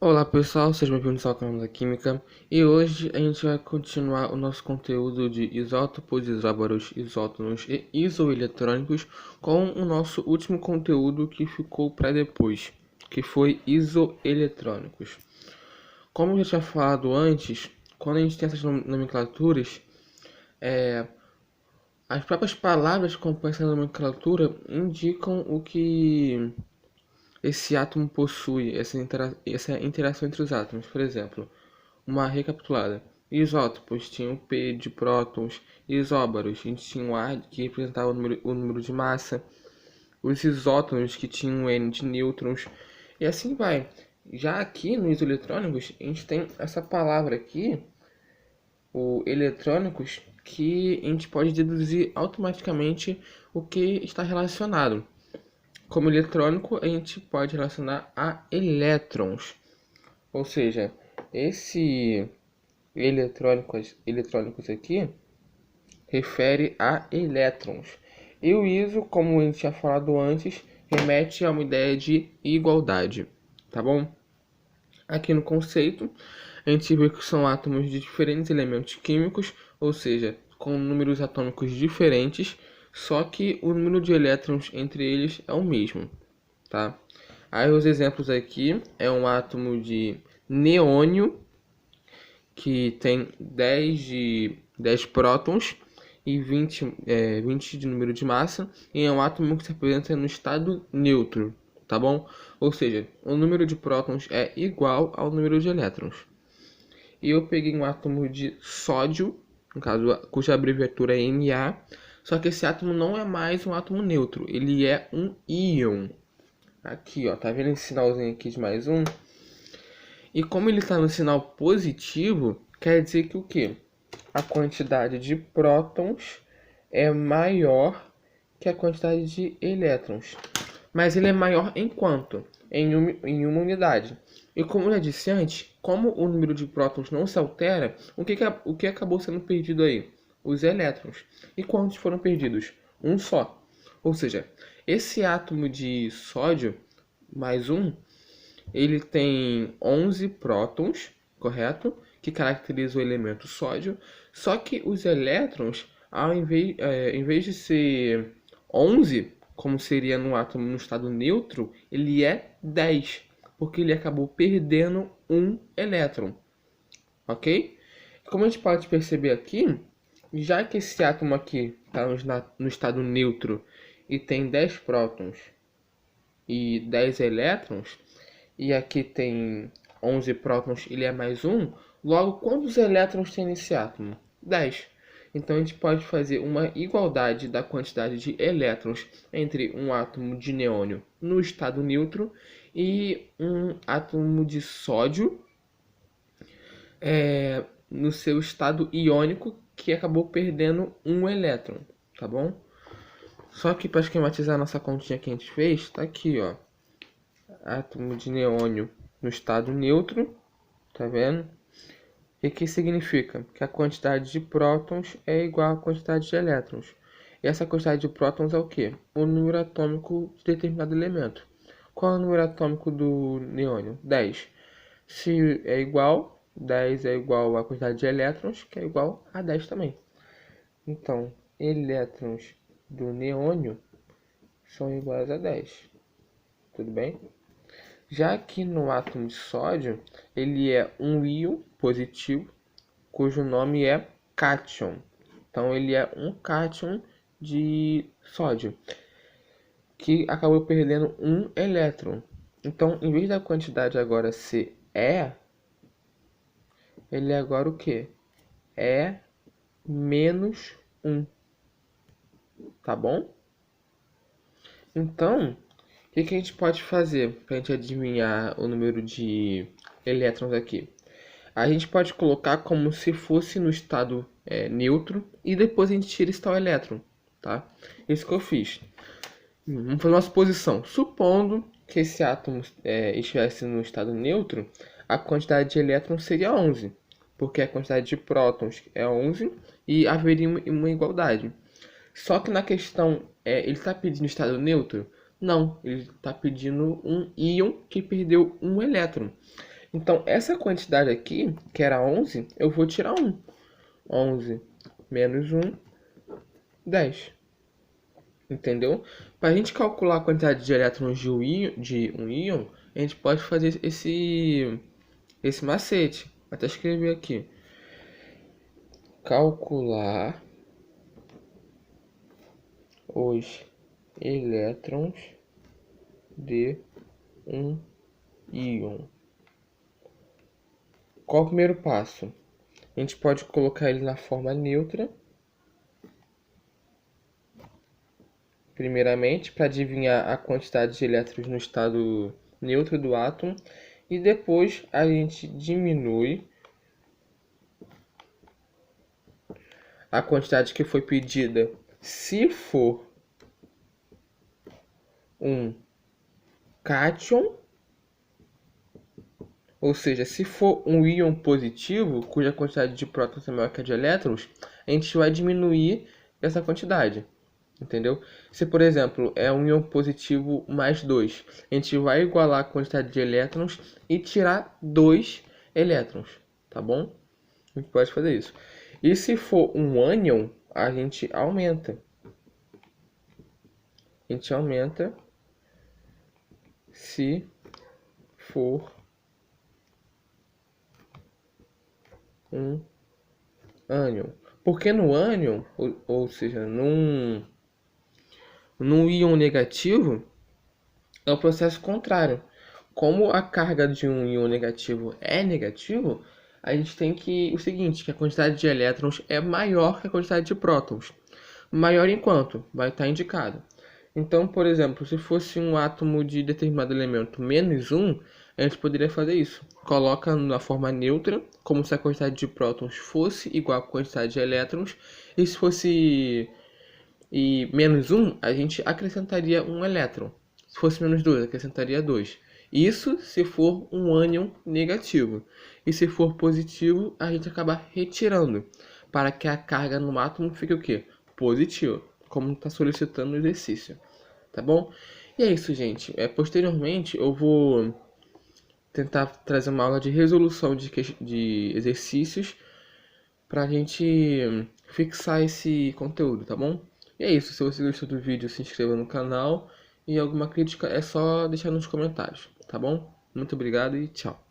Olá pessoal, sejam bem-vindos ao canal da Química e hoje a gente vai continuar o nosso conteúdo de isótopos, isóbaros, isótonos e isoeletrônicos com o nosso último conteúdo que ficou para depois, que foi isoeletrônicos. Como eu já tinha falado antes, quando a gente tem essas nomenclaturas, as próprias palavras que compõem essa nomenclatura indicam o que esse átomo possui, essa interação entre os átomos. Por exemplo, uma recapitulada. Isótopos tinham o P de prótons, isóbaros, a gente tinha o A que representava o número de massa, os isótonos que tinham o N de nêutrons, e assim vai. Já aqui nos isoeletrônicos, a gente tem essa palavra aqui, o eletrônicos, que a gente pode deduzir automaticamente o que está relacionado. Como eletrônico, a gente pode relacionar a elétrons, ou seja, esse eletrônicos aqui refere a elétrons. E o iso, como a gente tinha falado antes, remete a uma ideia de igualdade, tá bom? Aqui no conceito, a gente vê que são átomos de diferentes elementos químicos, ou seja, com números atômicos diferentes, só que o número de elétrons entre eles é o mesmo, tá? Aí os exemplos aqui é um átomo de neônio que tem 10 prótons e 20 de número de massa, e é um átomo que se apresenta no estado neutro, tá bom? Ou seja, o número de prótons é igual ao número de elétrons. E eu peguei um átomo de sódio, no caso, cuja abreviatura é Na, só que esse átomo não é mais um átomo neutro, ele é um íon. Aqui, ó, tá vendo esse sinalzinho aqui de mais um? E como ele está no sinal positivo, quer dizer que o quê? A quantidade de prótons é maior que a quantidade de elétrons. Mas ele é maior em quanto? Em uma unidade. E como eu já disse antes, como o número de prótons não se altera, o que acabou sendo perdido aí? Os elétrons. E quantos foram perdidos? Um só. Ou seja, esse átomo de sódio, mais um, ele tem 11 prótons, correto? Que caracteriza o elemento sódio. Só que os elétrons, em vez de ser 11, como seria no átomo no estado neutro, ele é 10, porque ele acabou perdendo um elétron, ok? Como a gente pode perceber aqui, já que esse átomo aqui está no estado neutro e tem 10 prótons e 10 elétrons, e aqui tem 11 prótons, ele é mais um, logo quantos elétrons tem nesse átomo? 10. Então a gente pode fazer uma igualdade da quantidade de elétrons entre um átomo de neônio no estado neutro e um átomo de sódio no seu estado iônico, que acabou perdendo um elétron, tá bom? Só que para esquematizar a nossa continha que a gente fez, tá aqui, ó. Átomo de neônio no estado neutro, tá vendo? E que significa que a quantidade de prótons é igual à quantidade de elétrons. E essa quantidade de prótons é o quê? O número atômico de determinado elemento. Qual é o número atômico do neônio? 10. Se é igual, 10 é igual à quantidade de elétrons, que é igual a 10 também. Então, elétrons do neônio são iguais a 10. Tudo bem? Já que no átomo de sódio, ele é um íon positivo, cujo nome é cátion. Então, ele é um cátion de sódio, que acabou perdendo um elétron. Então, em vez da quantidade agora ser E, ele é agora o quê? É menos 1, tá bom? Então, o que a gente pode fazer para a gente adivinhar o número de elétrons aqui? A gente pode colocar como se fosse no estado neutro e depois a gente tira esse tal elétron, tá? Isso que eu fiz. Vamos fazer uma suposição. Supondo que esse átomo estivesse no estado neutro, a quantidade de elétrons seria 11, porque a quantidade de prótons é 11 e haveria uma igualdade. Só que na questão, ele está pedindo estado neutro? Não, ele está pedindo um íon que perdeu um elétron. Então, essa quantidade aqui, que era 11, eu vou tirar 1. 11 menos 1, 10. Entendeu? Para a gente calcular a quantidade de elétrons de um íon, a gente pode fazer esse macete. Vou até escrever aqui. Calcular os elétrons de um íon. Qual o primeiro passo? A gente pode colocar ele na forma neutra. Primeiramente, para adivinhar a quantidade de elétrons no estado neutro do átomo. E depois a gente diminui a quantidade que foi pedida. Se for um cátion, ou seja, se for um íon positivo, cuja quantidade de prótons é maior que a de elétrons, a gente vai diminuir essa quantidade, entendeu? Se, por exemplo, é um íon positivo mais 2, a gente vai igualar a quantidade de elétrons e tirar 2 elétrons, tá bom? A gente pode fazer isso. E se for um ânion, a gente aumenta. A gente aumenta se for um ânion. Porque no ânion, ou seja, num íon negativo, é o processo contrário. Como a carga de um íon negativo é negativo, a gente tem que o seguinte, que a quantidade de elétrons é maior que a quantidade de prótons. Maior em quanto? Vai estar indicado. Então, por exemplo, se fosse um átomo de determinado elemento menos 1, a gente poderia fazer isso. Coloca na forma neutra, como se a quantidade de prótons fosse igual à quantidade de elétrons. E se fosse menos 1, a gente acrescentaria um elétron. Se fosse menos 2, acrescentaria 2. Isso se for um ânion negativo. E se for positivo, a gente acaba retirando, para que a carga no átomo fique o quê? Positiva, como está solicitando o exercício. Tá bom? E é isso, gente. Posteriormente, eu vou tentar trazer uma aula de resolução de exercícios para a gente fixar esse conteúdo, tá bom? E é isso. Se você gostou do vídeo, se inscreva no canal. E alguma crítica é só deixar nos comentários, tá bom? Muito obrigado e tchau.